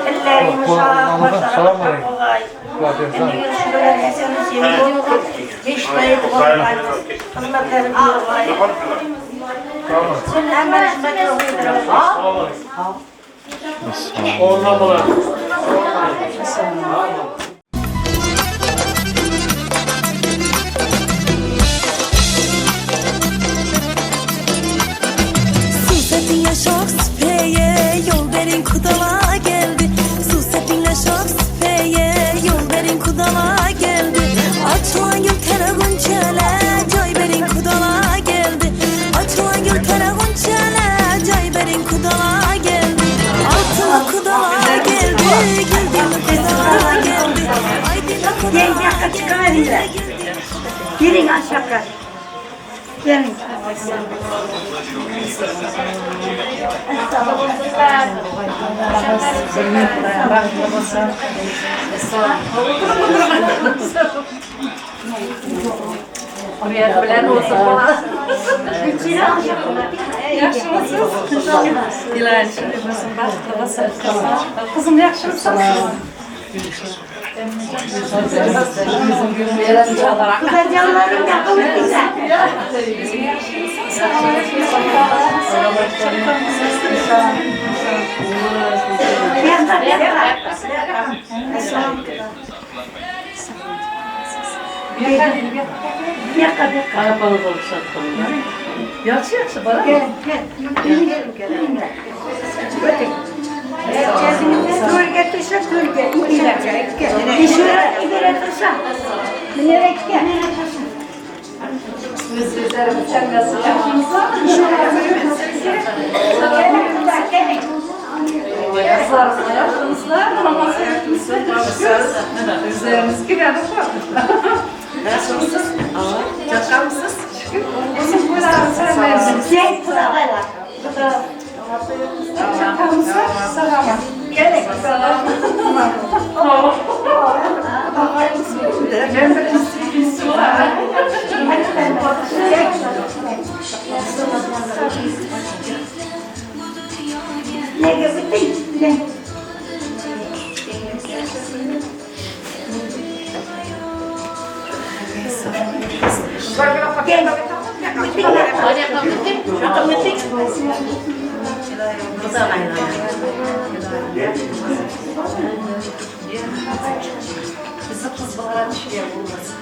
Ellerimi sağ Şimdi görüşmeler yaşanmış yemin yok. Hiç kayıt olmayız. Allah terim yok. Sen hemen hizmet okuyorsun. Orlamalar. Susetin yaşak süpeye yol verin kudala geldi. Susetin yaşak süpeye yol verin kudala geldi. Açılan gül teragun çele cay verin kudala geldi. Açılan gül teragun çele cay verin kudala geldi. Altına kudala geldi. Geldi kudala geldi. Aydın'a kudala geldi. Girin aşağı. Gelin. Oraya bilen olsa falan. Yaxşımısınız? Dilan şurasın bak babası. Kızım yaxşımısın? Bizim gülmeyelen çalarak. Canlarım yakın güzel. Karabalık olursa konuda. Yaxşı yaxşı bana. Gel. Türkiye tuşa Türkiye. İşine gidere tuşa. Nereye gel? Sizlerin çengası yaxşımıza. Yazlarınızda yaxşımızlar. Namazı yapmışsınız. Üzeriniz girerdi var. Nasılsınız? Çakal mısınız? Şükür. Bizim buraları sevmezsiniz. Gel buralara. Çakal mısınız? Selamat. Gelin. Ben de istiyorsun var. Ne gördün? Ne? Gel. Bizi kız bahara düşüyor bulmasın.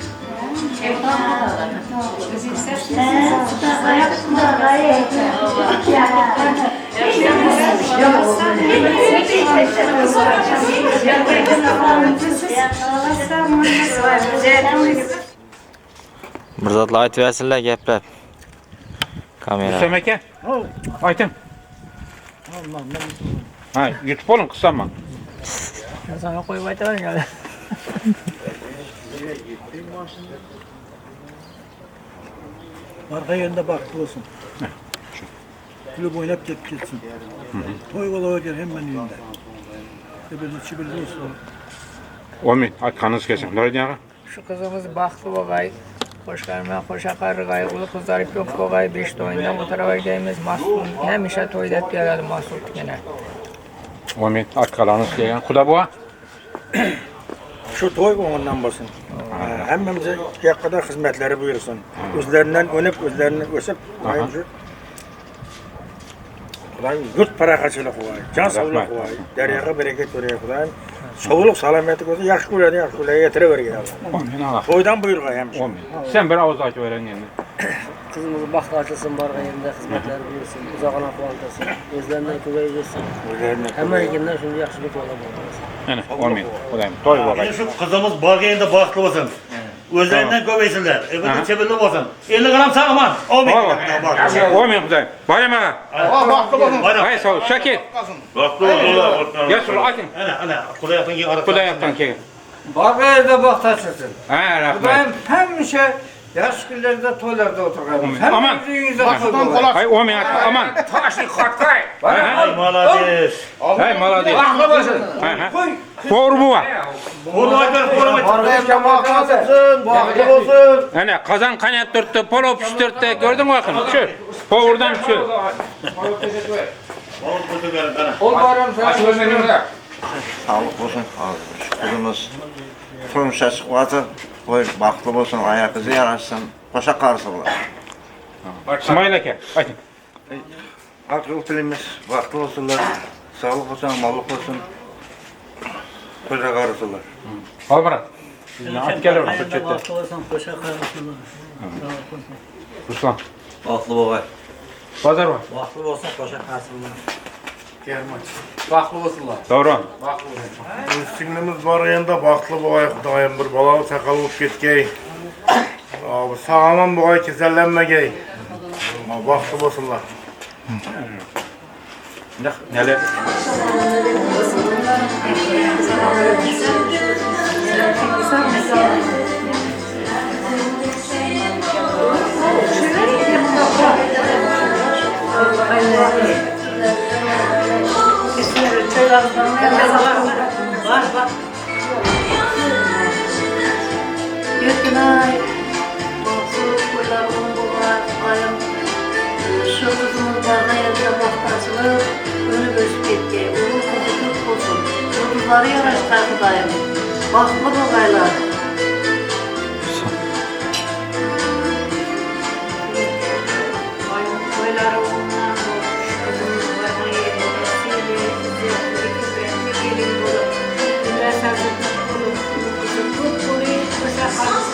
Mirzatlar aytib bersinlar gaplab. Kamera. Semeke. Aytın. Ha, yutib olun kısamma. Sana koyup aytaman yani. Arka yönde baktı olsun. Kulüp oynayıp gelip gitsin. Toy ola öder hemen yönde. Çibirli olsun. Omin, ay kanınız kesin. Ne diyorsun? Şu kızımız baktı babay. Hoş gelme, hoş akarı gay, ulu kızlar yok babay, beş toyundan bu tarafa gideyimiz mahsul. Ne mişe toyda hep geldi mahsul gene. Omin, ay kanınız kesin. Kuda bu? Şu toy ondan basın. Hemmemize yakada hizmetleri buyursun. Özlerinden önüp, özlerinden ösüp, şu Kudayım yurt parakatçılık var, can sağlık var, deryaya bereket veriyor Kudayım. Sağlık, salametlik olsun, yakşı kuyladı, yakşı kuyladı, yetireverir Allah. Omin, Allah. Toydan buyur gayem. Omin. Sen bir ağız açı öğren kendini. Kızımızın bahtı açılsın, barga yerinde hizmetler buyursun, uzakına kuantasın, özlerinden köpeği geçsin. Hemen ikinden şimdi yakışıklı ola bulmasın. Yani, omin. Kudayım, toy babay. Şu kızımız bargayında bahtlı olsun. Özlerinden köpeysinler. Evet, çevirli olsun. 50 gram sağ aman. Omin. Omin kudayım. Bayram ağa. Hayır sağ ol. Şakir. Bahtlı olsunlar. Gel şunu atın. Ana, kuda yapın ki arası. Kuda yaptan ki. Barga yerde bahtı açılsın. Ha, rahmet. Kudayım hem şey Yaş günlerde toylarda otururuz. Aman. Hay o men aman. Taşlı katkay. Ay malades. Hay malades. Doğru bu var. Korumaydır, korumaydır. Arkaya cama kalsın, baklı olsun. Ana kazan kanyat dörtte, polo piştirtte gördün mü bakın? Şu. Povurdan şu. Sağlık olsun. Kızımız turmuşa çıkmadı. Koy baklı olsun, ayak izi yaraşsın. Başa karşılar. İsmail Eke. Aytın. Akıl tilimiz baklı olsunlar. Sağlık olsun, mallık olsun. Koca karşılar. Al bana. At gelir o sürçette. Baklı olsan koşa karışılır. Ruslan. Baklı babay. Pazar var. Baklı olsan koşa karışılır. Doğru. Signimiz var yanında baklı boğay Xudayım bir balalı sakal olup ketkey. Abi sağlam boğay kesellenmegey. Baklı olsunlar. Neler? Yurtnay, mahsul kullarım bular, ayım. Şu kızımız barda yerde baktaçılık, önü göçüp ketke, ulu kızılık olsun. Yıldızları yaraşkar Xudayım, baklı bagaylar. Boylarımdan olmuş, kızımız barda yerde, sili, izzetli, küpetli, gelin bulup, günler sazlıklı bulup, kızılık bulup, kuşa kalsın.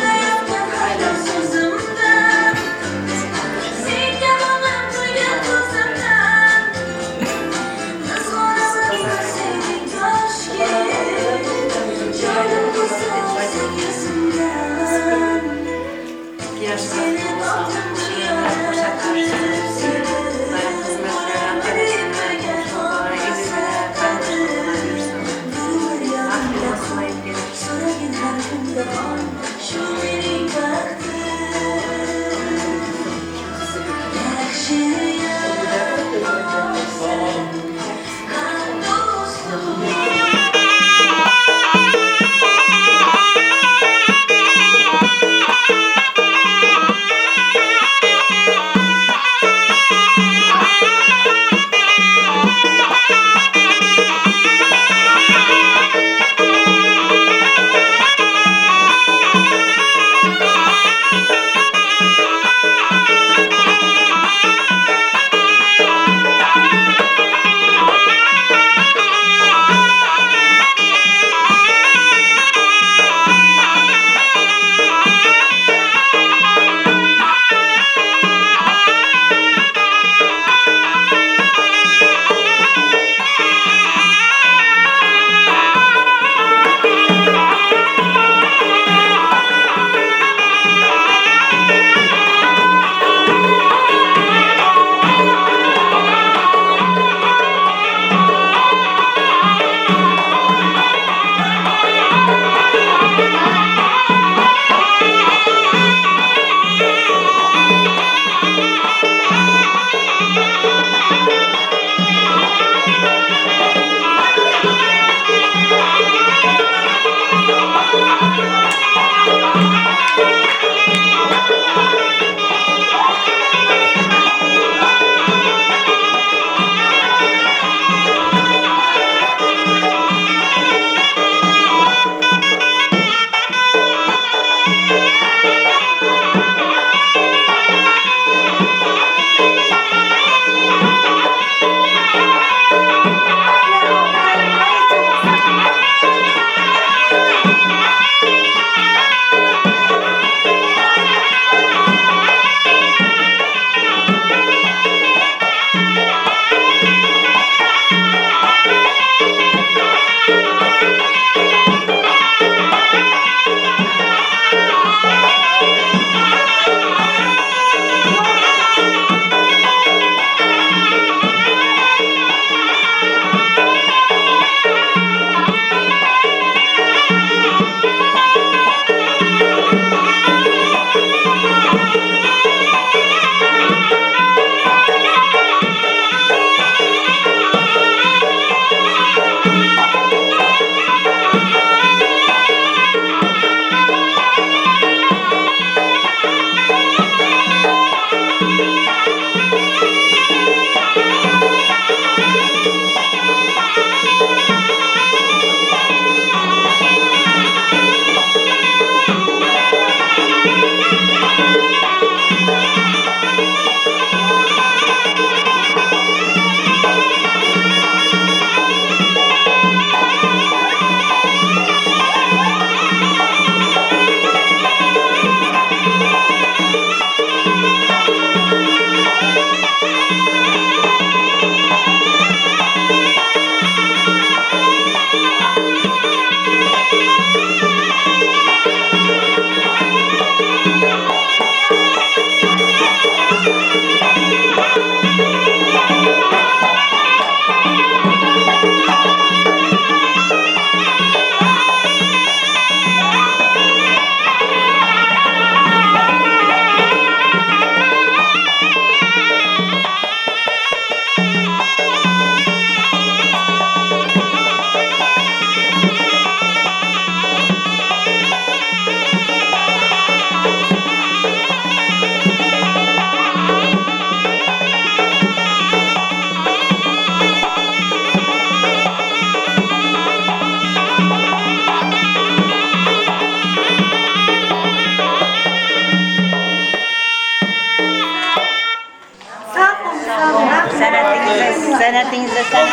Sanatingizni sağ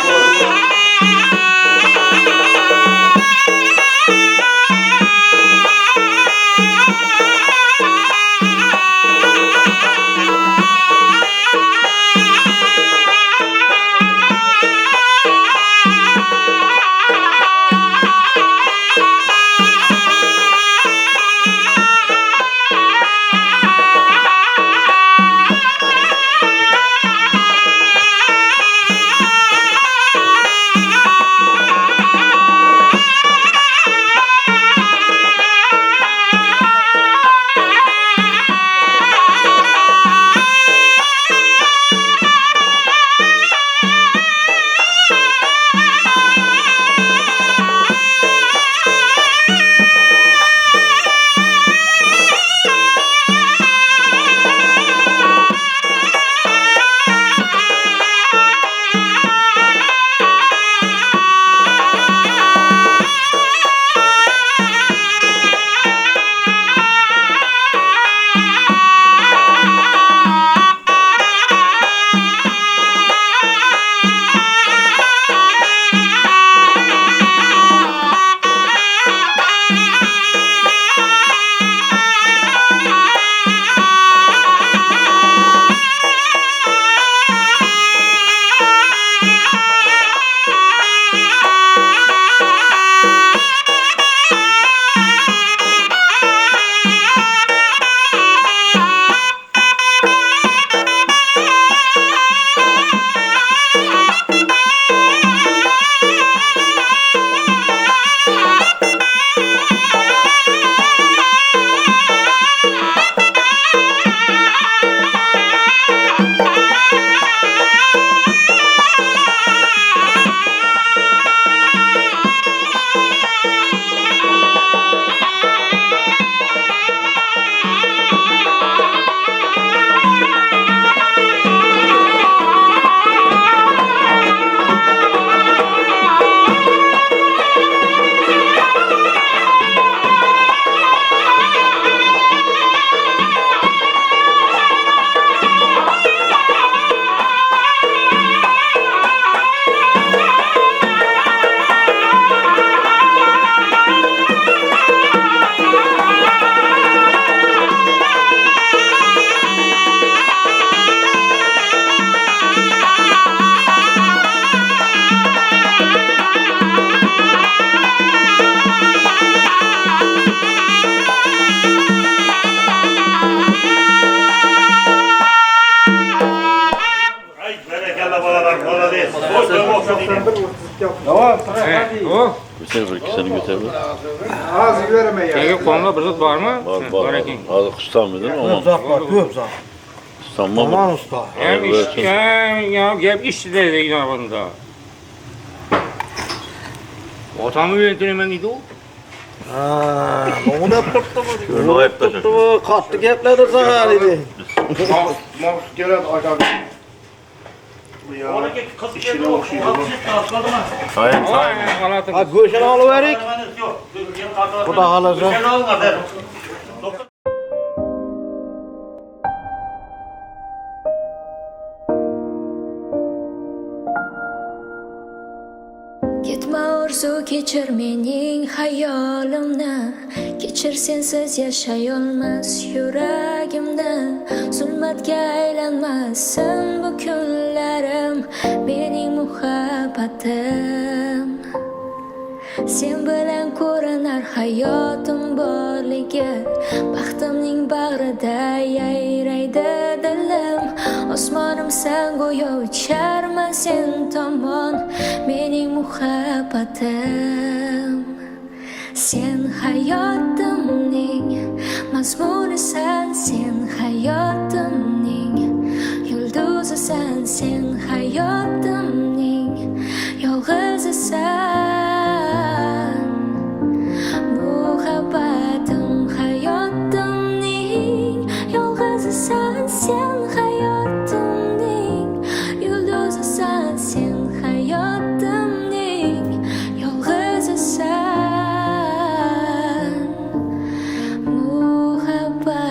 Götür bir ikisini götür. Az verme ya. Peki konuda bir zat var mı? Var. Az kustam mıydın? Zat var, tüp zat. Kustam mı? Aman usta. Hem iş, ya gel iş dedi inanında. Otamı yönetilemen idi o. Onu da pırttı kattı gepleri zahar idi. Mahsus gelen adam. İşine okşuyor. Hayır. Ha göğüşünü alıverik. Bu da halası. Ketma orzu kechir mening hayolimni, kechir sensiz yashayolmas yuragimni. Zulmatga aylanmasin bu kunlarim, mening muhabbatim. Sen bilan ko'rinar hayotim borligi, baxtimning bag'rida yayraydi dilim. Osmonim sen go'yo ucharman sen tomon, mening muhabbatim. Sen hayotimning mazmunisan, sen hayotimning yulduzisan, sen hayotimning yolg'izisan. Muhabbatim hayotimning yolg'izisan, sen hayotimning yulduzisan, sen hayotimning yolg'izisan. Muhabbatim.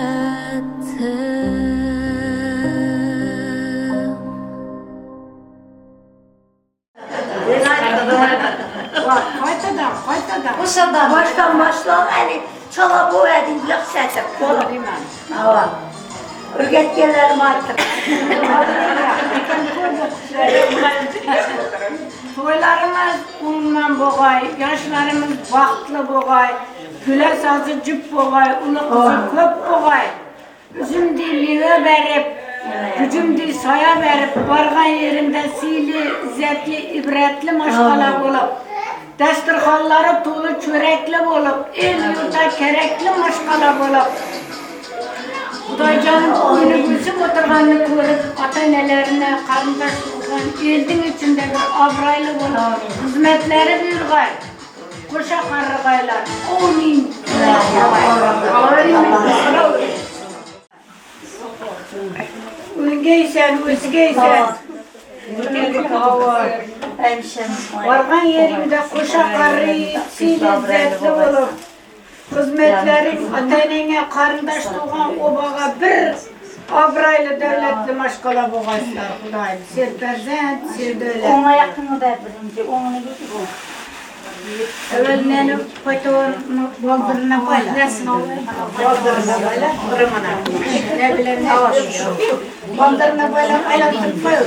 「Çala bu edin yaxşı oğlum. Hava. Ürgetkenlerim artık. Toylarımız onunla boğay, yaşlarımız vaxtlı boğay, güle sazı cüp boğay, ulu kızı köp boğay. Üzüm diliğe verip, gücüm dil saya verip, vargan yerinde sili, zevkli, ibretli maşkala bulup, dasturxonlari to'la çörekli bulup, el yurda kerekli maşkala bulup, Xudoyjonim önümüzü oturganını ko'rib, ota-onalarine qarindosh bo'lgan elning ichida bir obro'li bo'lib, xizmatlari buyurg'ay. Qo'sha qarg'aylar. Amin. O'ngaysan, o'zgaysan. Vargan yerimde qo'sha qarg'ayib, siylatli bo'lib, hizmetlerin ota-onangga qarindosh bo'lgan obaga bir obro'li davlatli mashg'ula bo'lg'aysizlar, Xudoyim. Serfarzand, serdavlat. Ona yakını ver birinci, onu gidip o. Evvelini fotoğrafını baldırına koyla. Baldırına koyla, kırımına. Ne bileyim ne var şu. Baldırına koyla, aylattırıp koyla.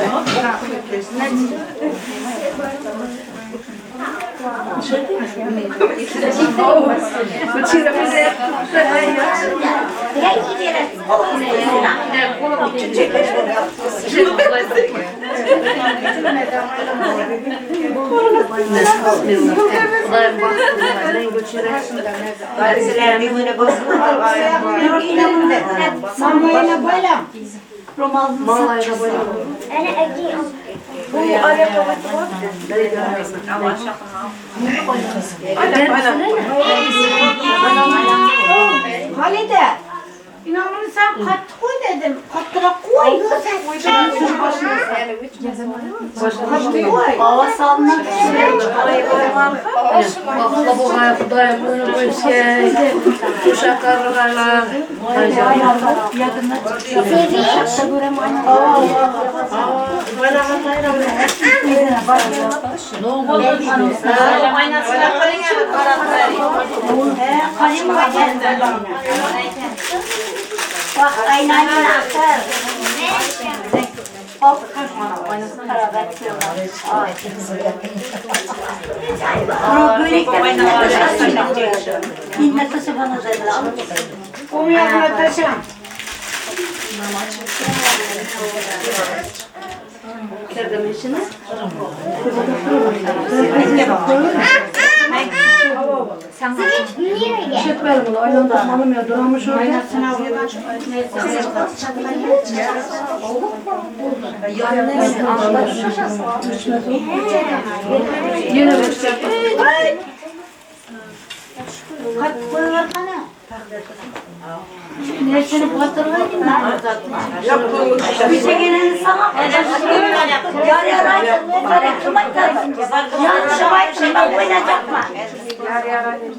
Samayla baylam. Malayla baylam. Bu araya koyduğum Halide, inanın sen katı koy dedim. Katıra koy. Katı koy. hava salmak için bakla bu Xudoyim bunu koysa kuşa qarg'aylar. Bak aynayı aktar. Bak aynasını beraber yapıyorlar. Böylelikle İnne taşı bana dediler. Kum yanına taşın. Neresini batırmayayım ben? Bir şey geleni sana yar yar aydın. Yar şabay şabay oynayacak mı? Yar yar aydın.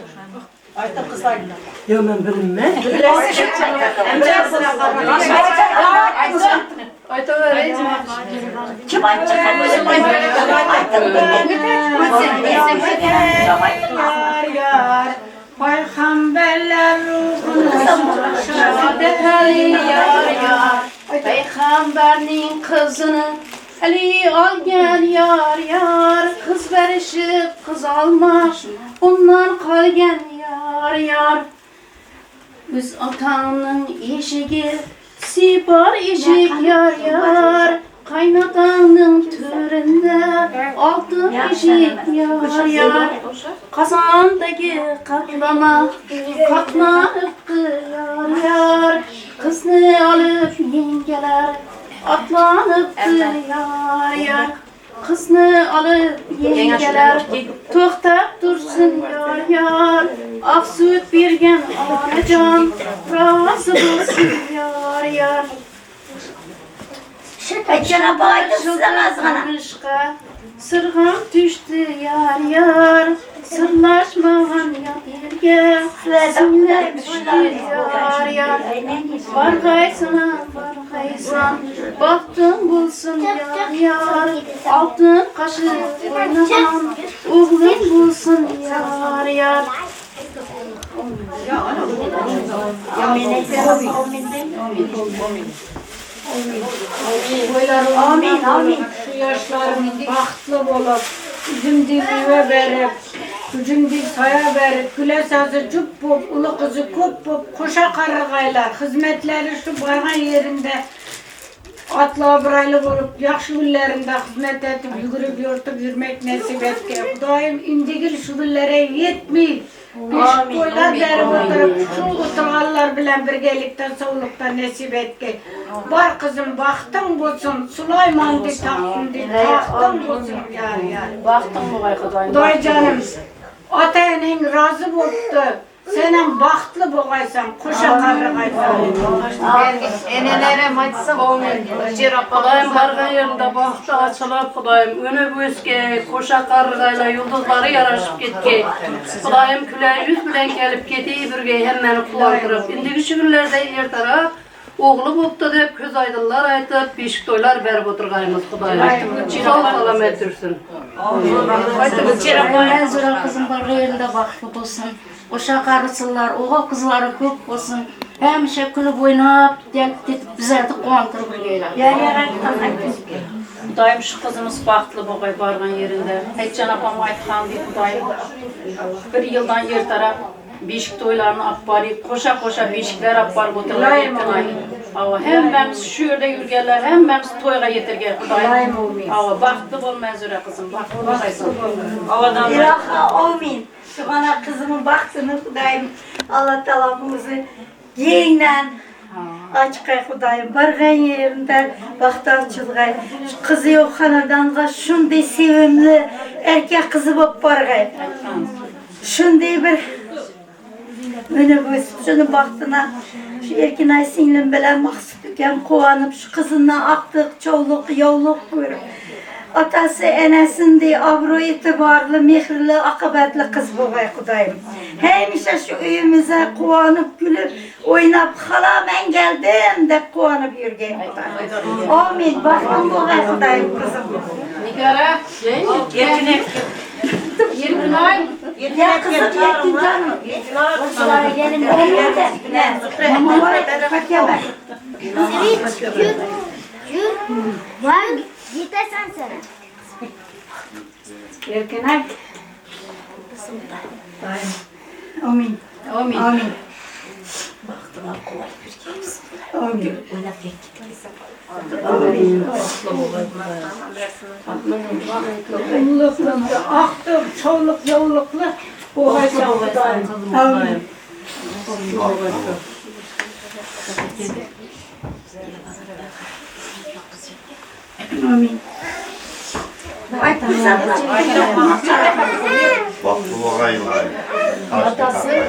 Artık kızlar. Yok ben bilmem. Kim açacak? Yar yar. Peygamberler ruhunu şehadet Ali yar yar. Peygamberinin kızını Ali al gel yar yar. Kız verişip kız alma, ondan kalgen yar yar. Öz atanın eşiği sipar eşik yar yar. Kaynatanın türünde altın eşik yar yar. Kazandaki katlama katlanıp yar yar. Kızını alıp yengeler atlanıp yar yar. Kızını alıp yengeler to'xtab dursun yar yar. Ak süt bergen onajon razı bo'lsin yar yar. Cenab-ı Hakk'ın sizemez bana. Sırgam düştü yar yar. Sırlaşmagan yerge Sümler düştü yar yar. Bargaysana bargaysan baktın bulsun yar yar. Altın kaşık oynasan oğlum bulsun yar yar. Amin, amin. Şu yaşlarımız bahtlı olup, bizim dilime verip, bizim dil saya verip, güle sazı cüp bop, ulu kızı kup bop, koşa karıgaylar, hizmetleri şu bana yerinde, atla biraylık olup, yakşı günlerinde hizmet edip, yürüyüp yurtup yürümek nasip etke. Kudayım indigil şu günlere yetmeyin. Beş koylar beri oturup, şu oturganlar bilen birgelikten, soğuluktan nasip etke. Var kızım, baktın bulsun, Süleyman di taktın di, taktın bulsun yani. Baktın mı vay Kudayım? Kuday canım, atayenin razı boptu. Senin bahtlı boğaysan, koşa karıgaysan. Enelere maçsa olmuyor. Kudayım bargan yerinde baktı açılıp Kudayım önü büyüske, koşa kargayla yıldızları yaraşıp gitke. Kudayım küler yüz bilen gelip getiği bürgeyi hemen kullandırıp. İndiki şu günlerde yer taraf oğlu boptu dep köz aydınlar aytıp, beşik toylar berip oturgayımız Kudayım. Sağ salamet dursun. Zora kızım barga yerinde baktı olsun. Uşak arısılar, oğul kızları köp olsun. Hemşe külüp oynap, bizlerdi kuantırıp birgeyler. Kudayım şu kızımız baktlı boğay bargan yerinde. Heccan apam aytkan deyip Kudayım. Bir yıldan yer taraf beşik toylarını apparıp, koşa koşa beşikler apparıp oturlar yetin ay. Hemmemiz şu yerde yürgerler, hemmemiz toyga yetirger Kudayım. Baktlı bol mezure kızım, baktlı boğaysın. İlaha amin. Şu bana kızımın baktığını Kudayım. Allah talabımızı yeğenen açıkay Kudayım. Bargan yerimden baktı açılgay. Kızı yok hanadanға şunday sevimli erkek kızı bop bargay. Şunday bir öne bösüp şunun baktığına şu Erkinay singlim bilen Maksut Ükem kovanıp şu kızından aktık, çoğuluk, yoğuluk görüp atası enesinde abro itibarlı, mehirli, akıbetli kız boğay Kudayım. Hemşe şu üyümüze kuanıp gülüp, oynap hala ben geldim de kuanıp yürüyen Kudayım. Amin. Baktım boğay Kudayım kızım. Nigara, Yerkinek. Yerkinay. Ya kızım yettin canım. Kızlara gelin olmuyor da. Mama var Fatya ben. Yürü. Var. Gitesen sen. Erkenay. Amin. Amin. Amin. Ulluklu, aktı, çoğuluk, yoğuluklu. Boğaysan Kudayım. Amin. Amin. Baktı boğayım ay. Atası.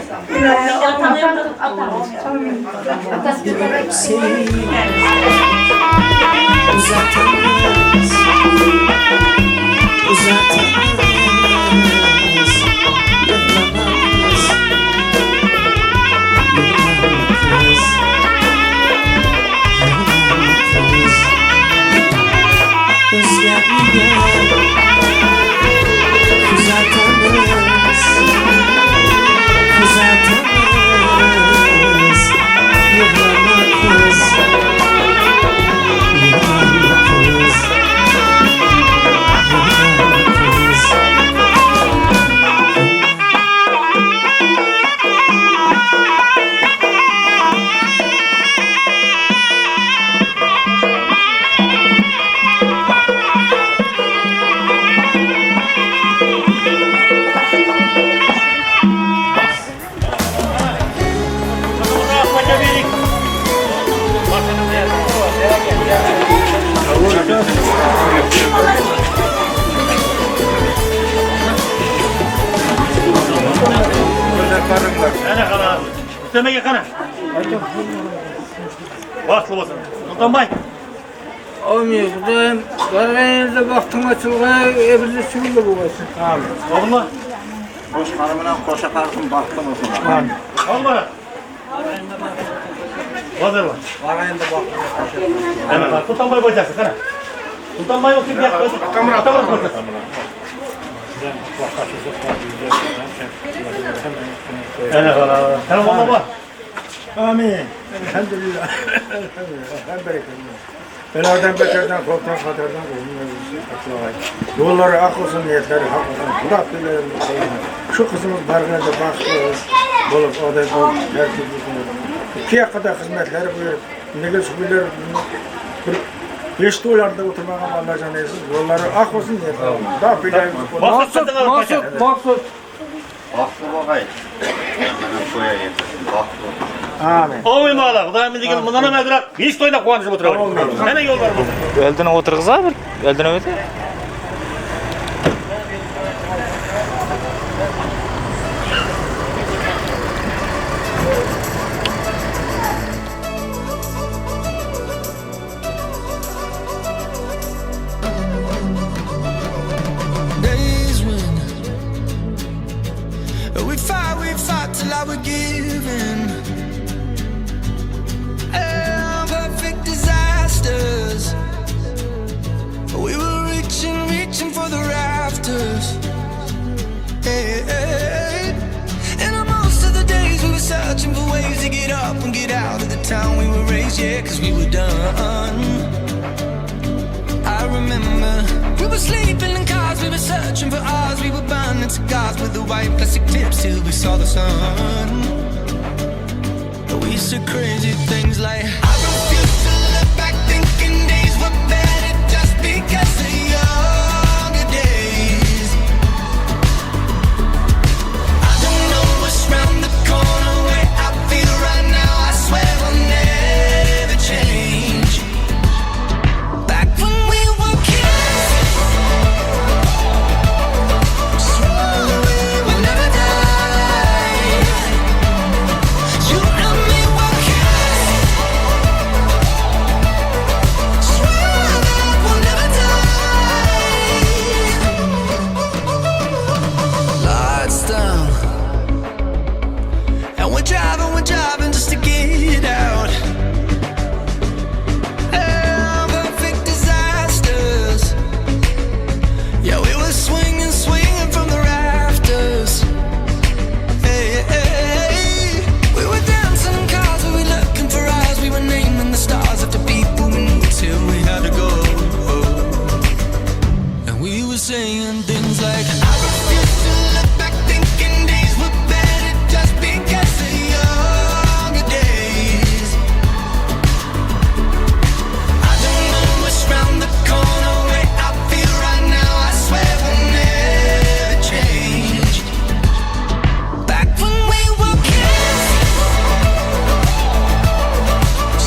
Ana kana. Üstüme yakana. Baktı olsun. Sultan Bay. Amin. Kudayım. Bargan yerinde baktın açılgay, ebirli sürüldü boğaysın. Amin. Oğlum mu? Koş hanımına koşa kartın baktım o zaman. Amin. Oğlum bana. Hazır var. Bargan yerinde baktın. Hemen bak. Sultan Bay bacaksın kana. Sultan Bay okuyup yak. Kamera tamam mı? Ana kana. Tamam baba. Amin. Elhamdülillah. En bereketli. Beladan beterden, korktan kaderden korkun. Yolları ak olsun, niyetleri hak olsun. Kurak dilerim. Şu kızımız bargına da başlıyor. Bolup odayı bol, herkes bütün. 2'ye kadar hizmetleri buyur. Negel şükürler. 5 dolarda oturmağa Allah canı yesin. Yolları ak olsun niyetleri. Daha bilayım. Maksut. Baklı bakay. Bana koya yetirsin. Baklı. Amin. Oğlum ağla. Kudayım dedim bundan hemen bırak. Hiç toyuna kuvancı oturalım. Hemen yol var bu. Öldüne oturg'izar bir. Öldüne öte. Days when we fought till I was giving. Perfect disasters. We were reaching for the rafters. Hey, hey. And most of the days we were searching for ways to get up and get out of the town we were raised, yeah, 'cause we were done. I remember we were sleeping in cars, we were searching for ours, we were burning cigars with the white plastic tips till we saw the sun. We said crazy things like, I refuse to look back thinking days were better just because of younger days. I don't know what's round the corner where I feel right now, I swear will never change. Back when we were kids, swore we would never die. You and me were kids, swore that we'll never die. Lights down, and we're driving just to get out. Perfect disasters. Yeah, we were swinging from the rafters. Hey, hey, hey. We were dancing in cars, we were looking for eyes, we were naming the stars after people we knew till we had to go. And we were saying things like, I refuse to look back thinking days were better just because of younger days. I don't know what's round the corner where I feel right now, I swear will never change. Back when we were kids,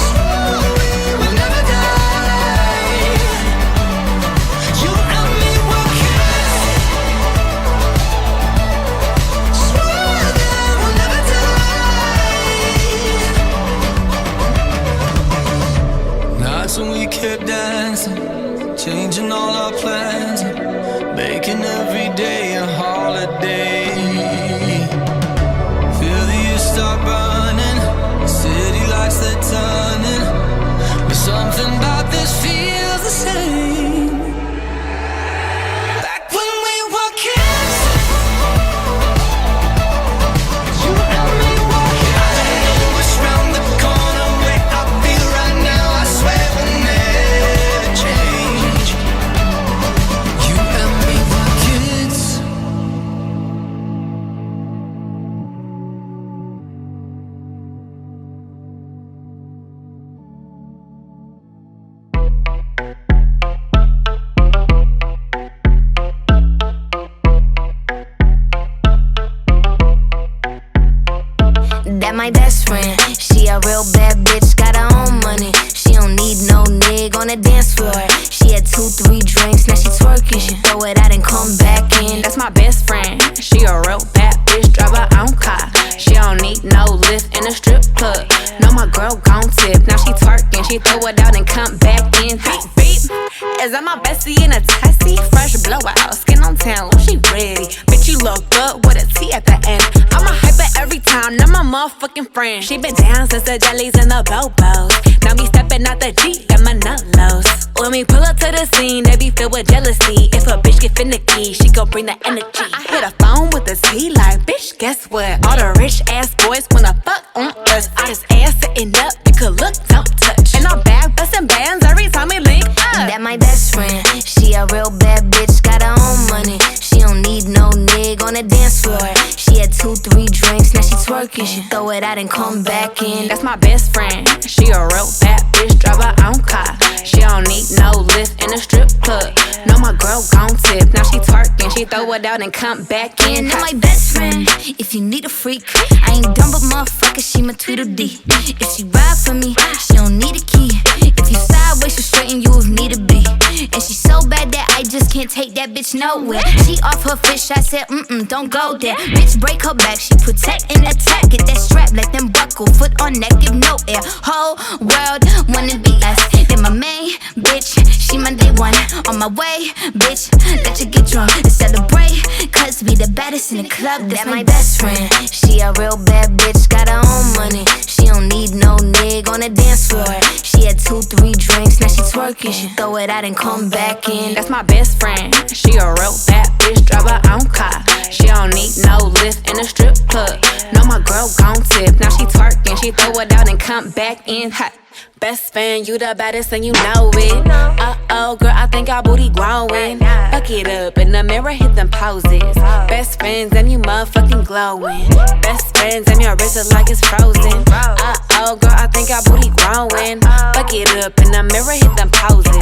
swore we would never die. You and me were kids, swore that we'll never die. Nights when we kept dancing, changing all our plans, making every day a holiday. Feel the years start burning, city lights they're turning, but something about this feels the same. Back when we were kids, you and me were kids. I don't know what's round the corner where I feel right now, I swear will never change. You and me were kids. That my best friend, she a real bad bitch, got her own money. She don't need no nigga on the dance floor. She had 2-3 drinks, now she twerking. She throw it out and come back in. That's my best friend. She a real bad bitch, drive her own car. She don't need no lift in a strip club. No, my girl gon' tip. Now she twerking, she throw it out and come back in. Beep, beep. Is that my bestie in a tessie? Fresh blowout, skin on tan, look she ready. Bitch, you look good with a T at the end. I'm a hyper every time, not my motherfucking friend. She been down since the jellies and the bobos. Now me stepping out the Jeep, got my nullos. When we pull up to the scene, they be filled with jealousy. If a bitch get finicky, she gon' bring the energy. I hit a phone with a T like, bitch, guess what? All the rich ass boys wanna fuck on us. I just ass sitting up, you could look, don't touch. And I'm back bustin' bands every time we link up. That my best friend, she a real bad bitch, got her own money. She don't need no nigga on the dance floor. She had 2-3 drinks, now she twerking. She throw it out and come back in. That's my best friend, she a real bad bitch, drive her own car. She don't need no lift in a strip club. No, my girl gon' tip, now she twerking. She throw it out and come back in. That my best friend, if you need a freak, I ain't dumb but motherfucker, she my Tweedledee. If she ride for me, she don't need a key. If you sideways, she straighten you if need to be. And she so bad that I just can't take that bitch nowhere. She off her fish, I said, don't go there. Bitch, break her back, she protect and attack. Get that strap, let them buckle, foot on neck, give no air. Whole world wanna be us. Then my main bitch, she my day one. On my way, bitch, let you get drunk and celebrate. Cause we the baddest in the club, that's my best friend. She a real bad bitch, got her own money. She don't need no nigga on the dance floor. She had 2-3 drinks, now she twerking. She throw it out and come back in. That's my best friend, she a real bad bitch, drive her own car. She don't need no lift in a strip club. No, my girl gon' tip, now she twerking. She throw it out and come back in hot. Best fan, you the baddest and you know it. Uh-oh, girl, I think our booty growing. Fuck it up, in the mirror, hit them poses. Best friends and you motherfucking glowing. Best friends and your wrist is like it's frozen. Uh-oh, girl, I think our booty growing. Fuck it up, in the mirror, hit them poses.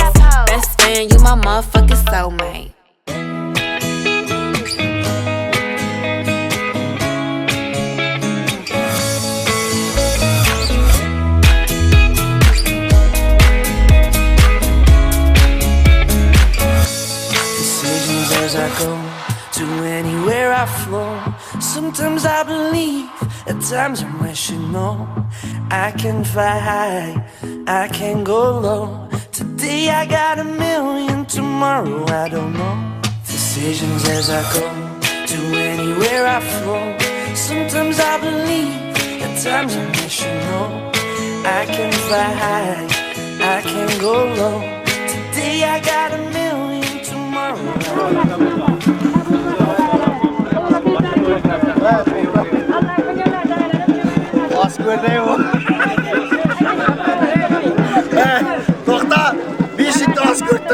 Best friend, you my motherfucking soulmate. As I go to anywhere I flow, sometimes I believe, at times I'm rational. I can fly high, I can go low. Today I got a million, tomorrow I don't know. Decisions as I go to anywhere I flow. Sometimes I believe, at times I'm rational. I can fly high, I can go low. Today I got a million, tomorrow I don't know. Doktor, bir şey daha gördük.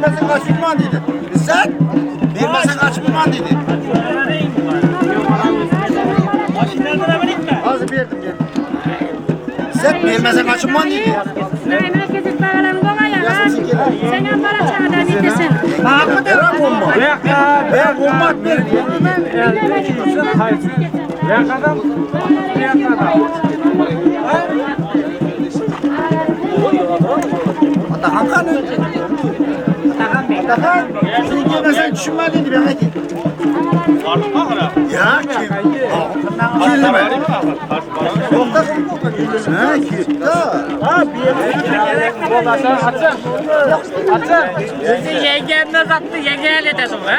Vermezsen kaçırman dedi. Sen vermezsen kaçırman dedi. Az verdim. Sen vermezsen kaçırman dedi. Sen para çağırdan gidesin. Ver bomba. Ver bomba. Ver adam. Atakan kanı. Atakan. Sen gelmesen düşünme dedi ben hadi. Ya kim? Kirleme. Doktor. Ha kirli. Ha bir açın. Açın. Bizi yengemle zattı, yengeyle dedim ha.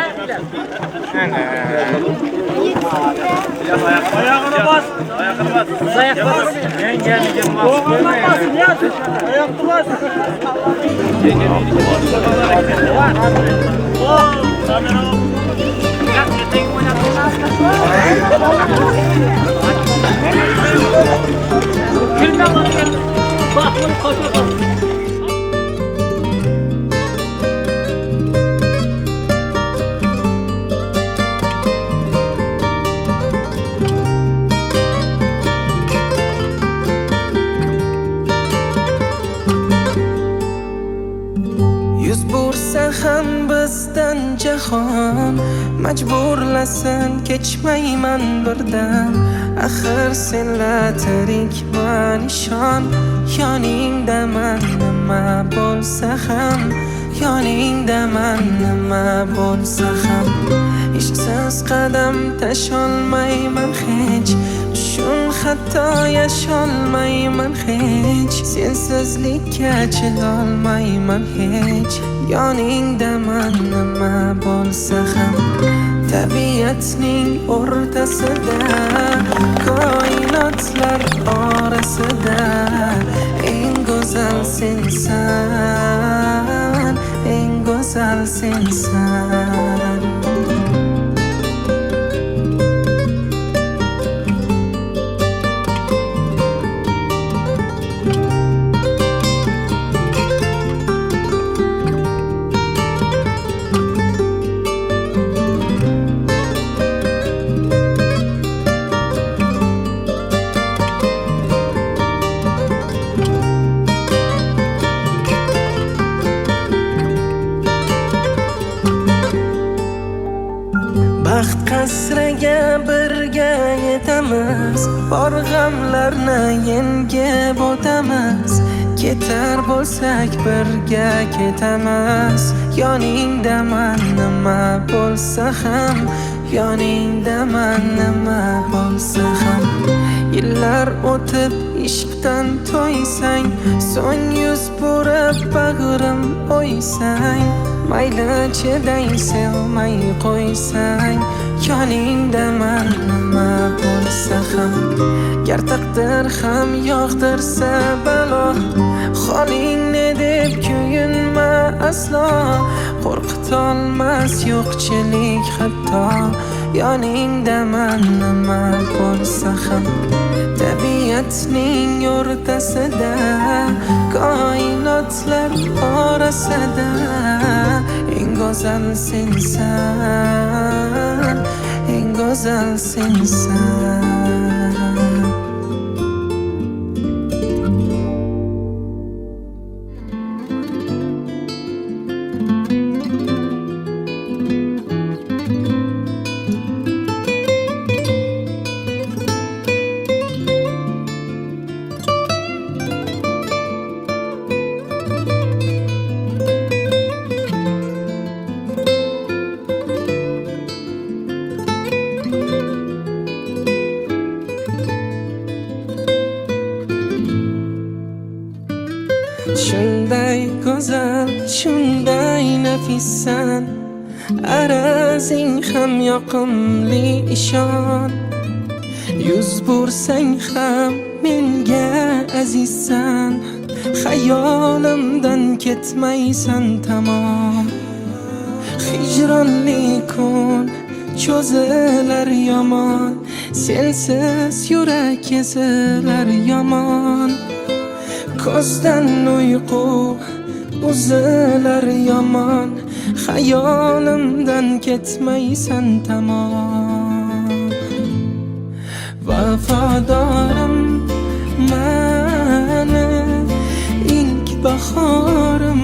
Ayağını bas. Ayağını bas. Ayağını bas. Yengeyle bas. Ayağını bas. Yuz bursa ham bizdan jahon, majburlasin kechmayman birdan. Axir senla tirikman ishon, yoningdaman nima bo'lsa ham. yoningda man nima bo'lsa ham ishsiz qadam tasholmayman hech shun hatto yasholmayman hech sensizlikka chidolmayman hech yoningda man nima bo'lsa ham tabiatning o'rtasida koinotlar orasida eng go'zal sensan eng go'zal sensan baxt qasriga birga yetamiz bor g'amlarni yengib o'tamiz ketar bo'lsak birga ketamiz yoningda man nima bo'lsa ham yoningda man nima bo'lsa ham yillar o'tib ishqdan to'ysang so'ng yuz burib bag'rim o'ysang mayli chiday sevmay qo'ysang yoningda man nima bo'lsa ham gar taqdir ham yog'dirsa balo holingni deb kuyinma aslo qo'rqitolmas yo'qchilik hatto yoningda man nima bo'lsa ham tabiatning o'rtasida koinotlar orasida eng go'zal sensan eng go'zal sensan shunday go'zal shunday nafissan arazing ham yoqimli ishon yuz bursang ham menga azizsan xayolimdan ketmaysan tamom hijronli kun cho'zilar yomon sensiz yurak ezilar yomon ko'zdan uyqu uzilar yomon xayolimdan ketmaysan tamom vafodorim mani ilk bahorim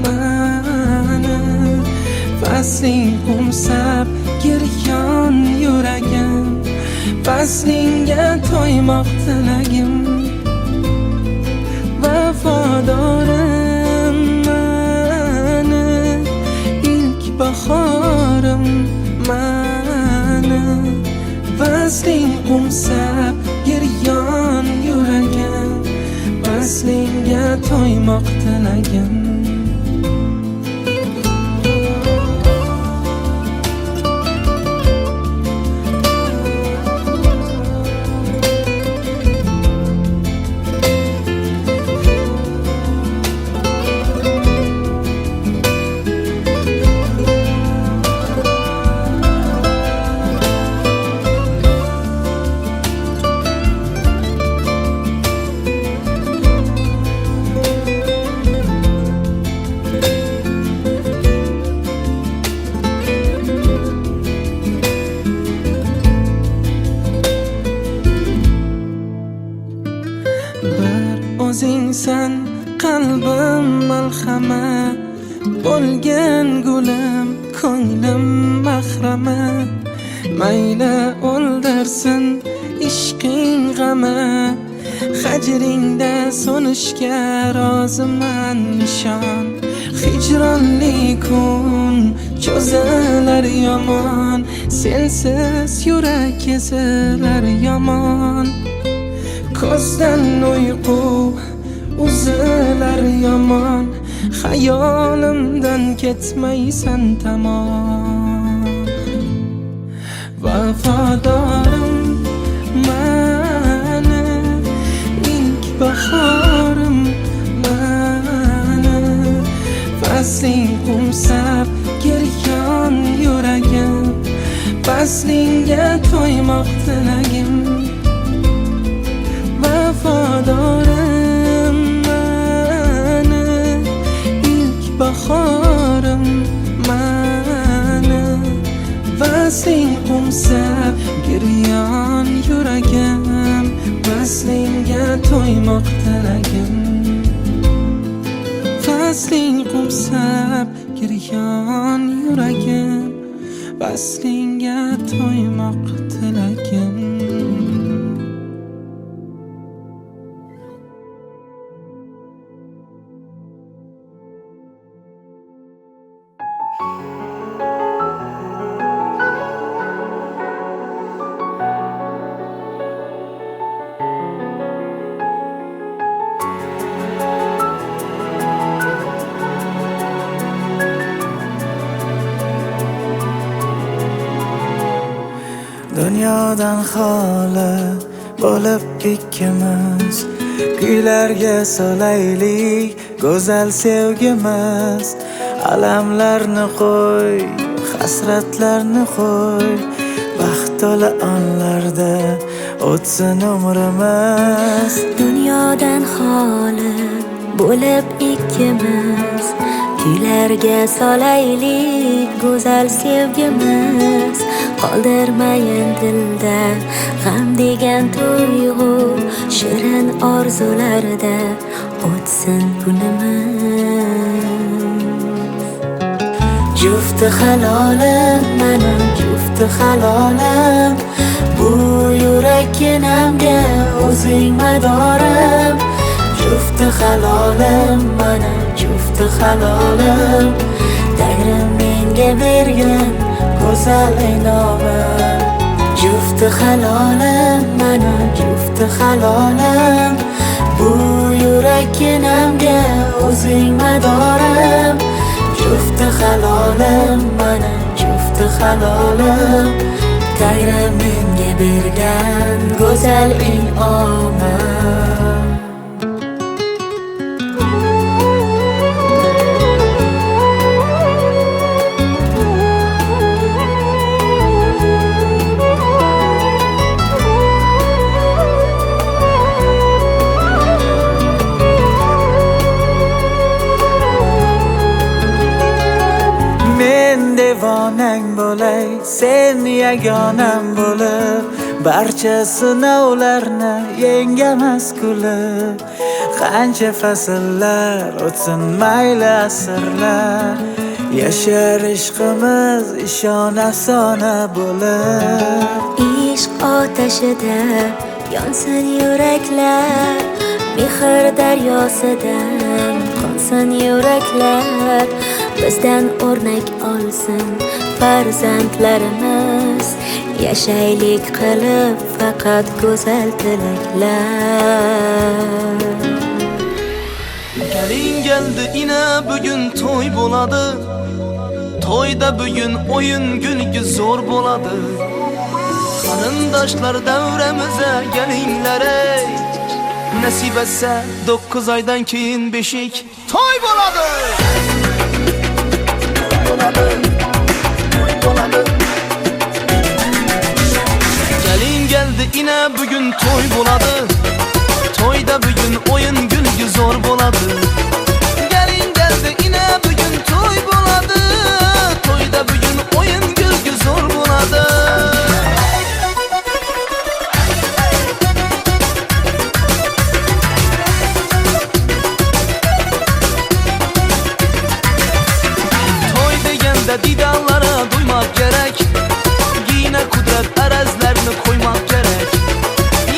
mani fasling qo'msab giryon yuragim faslingga to'ymoq tilagim vafodorim mani ilk bahorim mani fasling qo'msab giryon yuragim faslingga to'ymoq tilagim o'zingsan qalbim malhama bo'lgan gulim ko'nglim mahrama mayli o'ldirsin ishqing g'ama hajringda so'nishga roziman nishon hicranli kun cho'zilar yomon, sensiz yurak kezilar yomon. Ko'zdan uyqu uzilar yomon, hayolimdan ketmaysan tamom. Vafadorim mani, ilk bahorim mani, fasling qumsab giryon yuragim, faslingga to'ymoq tilagim. Vafadorim mani, ilk bahorim mani, fasling qumsab giryon yuragim, faslingga to'ymoq tilagim. Fasling qumsab giryon yuragim, faslingga to'ymoq tilagim. Dunyodan xoli bo'lib ikkimiz, kuylarga solaylik go'zal sevgimiz. Alamlarni qo'y, hasratlarni qo'y, baxt to'la onlarda o'tsin umrimiz. Dunyodan xoli bo'lib ikkimiz, kuylarga solaylik go'zal sevgimiz. Qoldirmayin dilda g'am degan tuyg'u, shirin orzularda o'tsin kunimiz. Jufti halolim mening, jufti halolim, bu yurakkinamga o'zing madorim. Jufti halolim mening, jufti halolim, Tangrim menga bergan go'zal inomim. Jufti halolim mening, jufti halolim, bu yurakkinamga o'zing madorim. Jufti halolim mening, jufti halolim, Tangrim menga bergan go'zal inomim. Devonang bo'lay, sen yagonam bo'lib, barcha sinovlarni yengamas kulib. Qancha fasllar o'tsin mayli asrlar, yashar ishqimiz ishon afsona bo'lib. Ishq otashida yonsin yuraklar, mehr daryosidan qonsin yuraklar. Bizdan o'rnak olsin farzandlarimiz, yashaylik qilib faqat go'zal tilaklar. Kelin geldi ina bugün toy bo'ladi, toyda bugün o'yin gulgi zo'r bo'ladi. Qarindoshlar davramize kelinglar ey, nasib etsa 9 oydan keyin beshik toy bo'ladi. Gelin geldi ina bugün toy bo'ladi, toyda bugün o'yin gulgi zo'r bo'ladi. Gelin geldi ina bugün toy bo'ladi, toyda bugün o'yin gulgi zo'r bo'ladi. Didanlara duymak gerek, yine kudret arazlarını koymak gerek.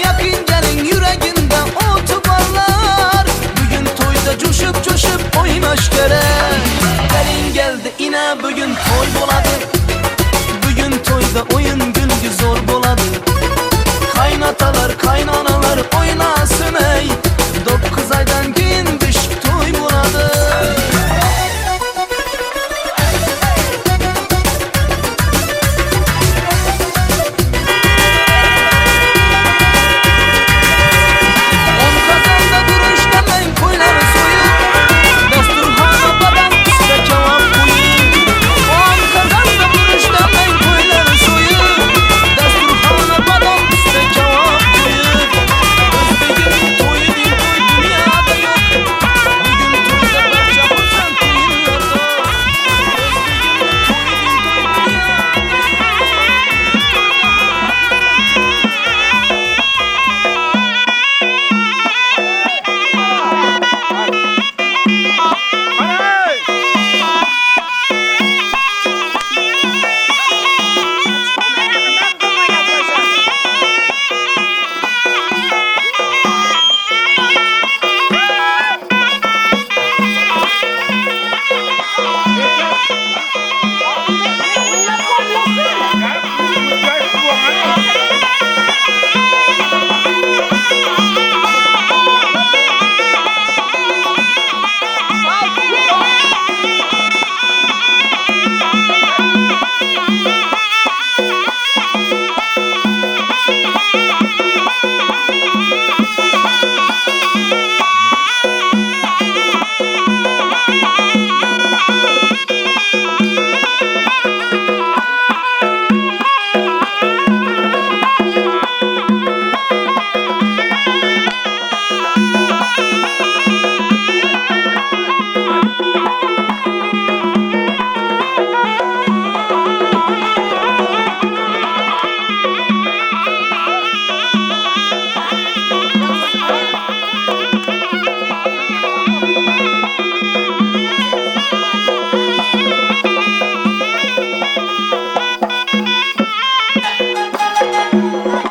Yakın gelin yüreğinde o tubarlar, bugün toyda coşup oynaş gerek. bugün toy bo'ladi. Bugün toyda oyun gülgü zor bo'ladi. Kaynatalar, kaynanalar oynasın ey. 9 aydan keyin beshik toy bo'ladi.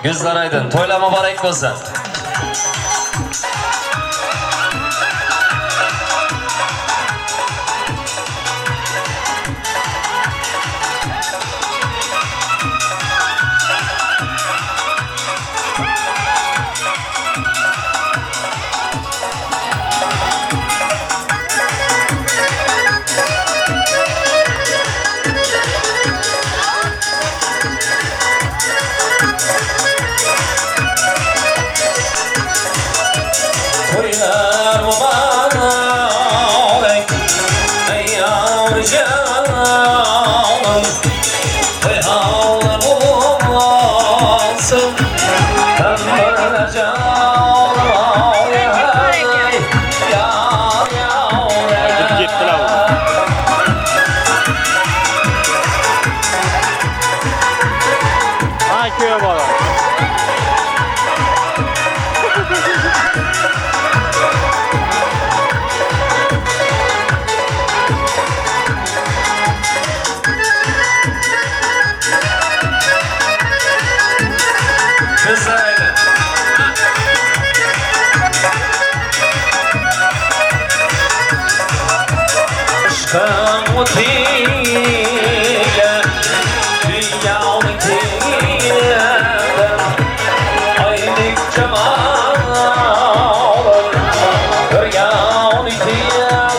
Gözler aydın, toylar mübarek olsun. Toylar mübarek, ey yavrucanım, toylar olmasın, ömrüne canım, köye bağlı. Aşkın mutiye, dünyanın tiyeden, aylık cemalın, dünyanın tiyeden,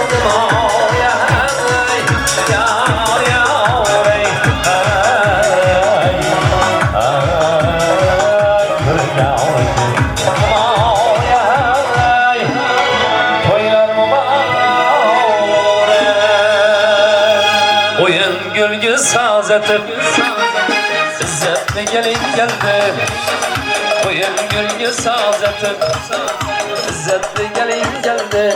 oyun gülgü saz etip İzzetli gelin geldi. Oyun gülgü saz etip İzzetli gelin geldi.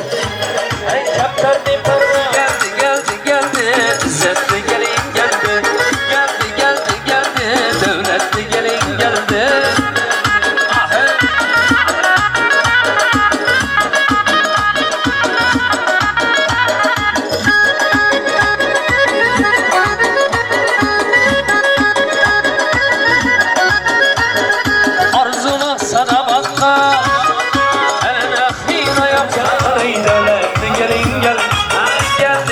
Hey kaptanı parma geldi geldi geldi. İzzetli gelin geldi. Geldi geldi geldi. Devletli gelin geldi. Gel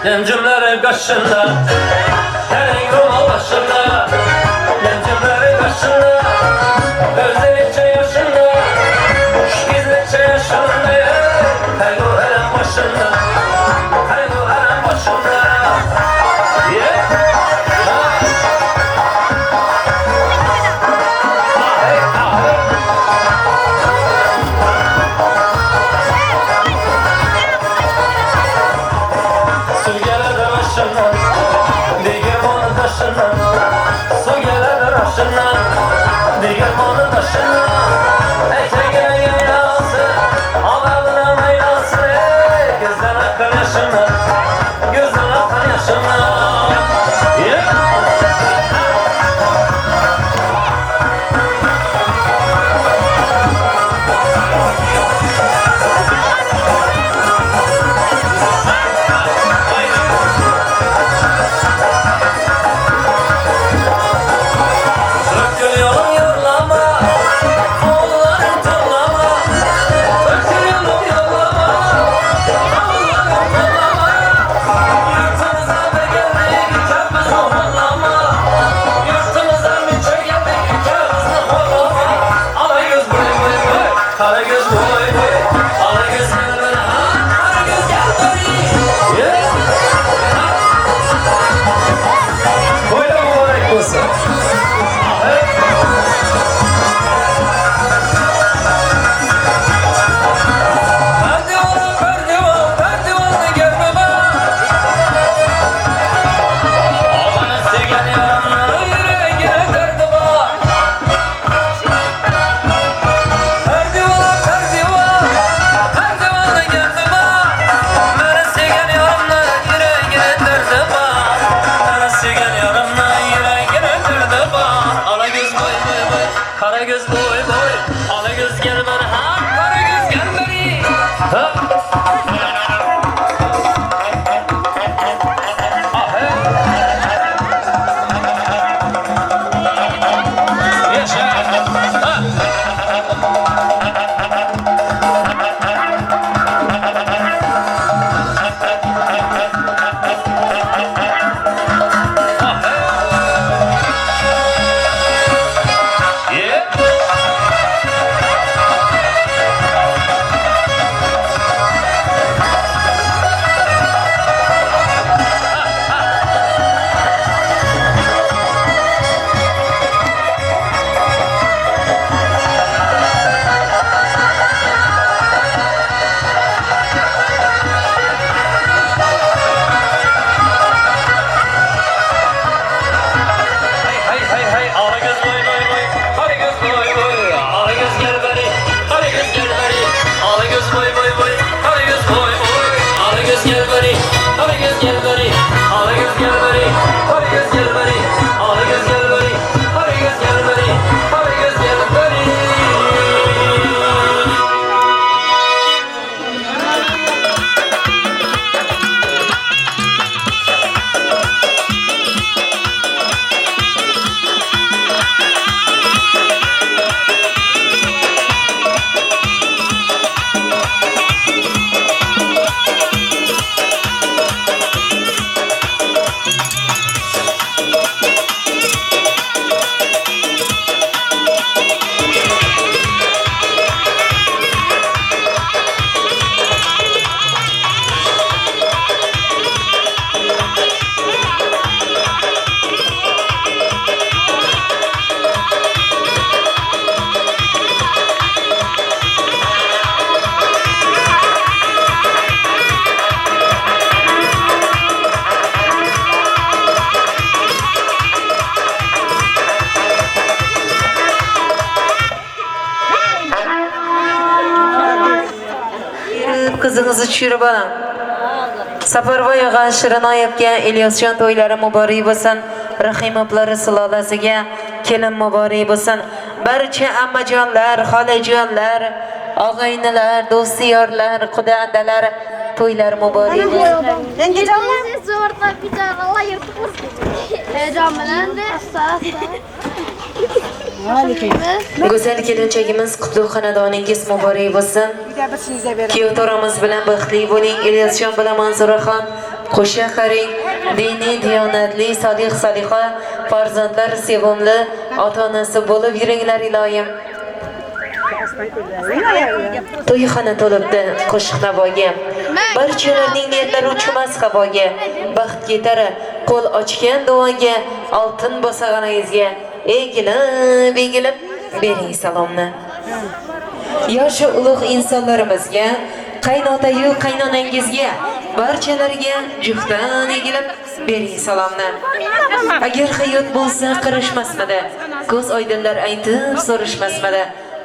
Gencimlerin kaşında, elin yolu başında. Gencimlerin kaşında, gözlerikçe yaşında. Gizlice yaşında, her bu elin başında. Her bu elin başında. Su gelir aşından, digim onun taşından. Su gelir aşından, digim onun taşından. Eteğine yaylası, amelına meylası. Gözden akar yaşından, gözden akar yaşından. Sökül yolun yorlama, oğulların tollama. Sökül yolun yorlama, oğulların tollama. Yurtumuza bir geldik, ülkemiz horlama. Yurtumuza bir geldik, ülkemiz horlama. Alagöz boy boy boy, karagöz boy boy. Alagöz gel bana, karagöz gel bana. Böyle mübarek olsun. Perdivan, perdivan, perdivanı gelme bak. Amanın sevgen yaranları yüreğine derdi bak. Perdivan, perdivan, perdivanı gelme bak. Amanın sevgen yaranları yüreğine derdi bak. Amanın sevgen yaranları yüreğine derdi bak. Alagöz boy boy boy, karagöz boy boy. Alagöz gel bana, ha karagöz gel bana. Ha? Yaşa. Ha? Hay hay hay, alagöz boy boy boy, karagöz boy boy. Alagöz gel beri, karagöz gel beri. Alagöz boy boy boy, karagöz boy boy. Alagöz gel beri, karagöz gel beri. Alagöz gel beri, karagöz gel beri. Alagöz gel beri, karagöz gel beri. Karagöz gel beri. Kızınızı çürüp alın. Safarboy ağa Şirinayevga Ilyosjon to'ylari muborak bo'lsin. Rahim oplari sulolasiga kelin muborak bo'lsin. Barcha ammajonlar, xolajonlar, og'aynilar, do'styorlar, quda-andalar to'ylari muborak bo'lsin. Zo'rqa bitar Allah yurtimiz. Heyecan bilan de Go'zal kelinchagimiz qutlug' xonadoningiz muborak bo'lsin. Kuyov to'ramiz bilan baxtli bo'ling. Ilyosjon bilan Manzuraxon Qo'sha qaring, diniy, diyonatli, sodiq, soliha, farzandlar sevimli, ota-onasi bo'lib yuringlar iloyim. To'yxona to'libdi qo'shiq navoga. Barchalarning niyatlari uchimas havoga. Baxt ketari qo'l ochgan duoga, oltin bosag'aningizga egilib, egilib bering salomni. Yoshi ulug' insonlarimizga, qaynota-yu qaynonangizga, barchalariga juftdan egilib bering salomni. Agar hayot bo'lsa qirishmasmidi, ko'z oydinlar aytib so'rashmasmidi.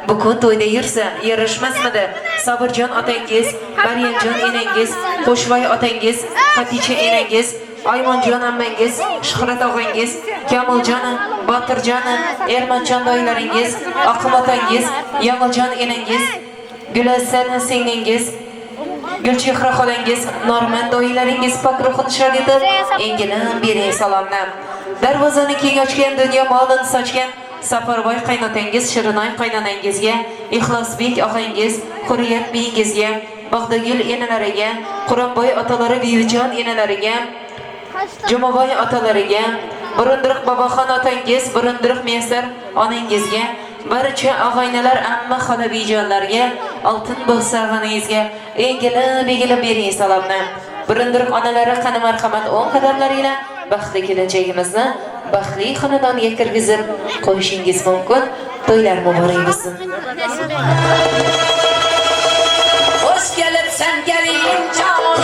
Bugun to'yda yursa yarashmasmidi? Sabrjon otangiz, Maryamjon enangiz, Qo'shvoy otangiz, Xaticha enangiz, Aymonjon ammangiz, Shuhrat og'angiz, Kamoljon, Botirjon, Ermanjon doylaringiz, Oqim otangiz, Yamoljon enangiz, Gulhasan singlingiz, Gulchehra xolangiz, Norman doylaringiz pok ruhini shod etib, engilib bering salomni. Darvozani keng ochgan, dunyo molini sochgan Safarboy qaynotangiz, Shirinoy qaynonangizga, Ixlosbek og'angiz, Hurriyat beyingizga, Bag'dagul enalariga, Quronboy otalari Bibijon enalariga, Jumaboy otalariga, Burundiq boboxon otangiz, Burundiq Mesar onangizga, barcha og'aynalar, amma xola bijonlarga, oltin bo'sag'aningizga egilib bering salomni. Burundiq onalari qani marhamat 10 qadamlaringlar baxtli kelinchagimizni baxtli xonadonga kirgizib qo'yishingiz mumkin. To'ylar muborak bo'lsin. Xo'sh kelibsan kelin jonim,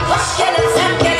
xo'sh kelibsan kelin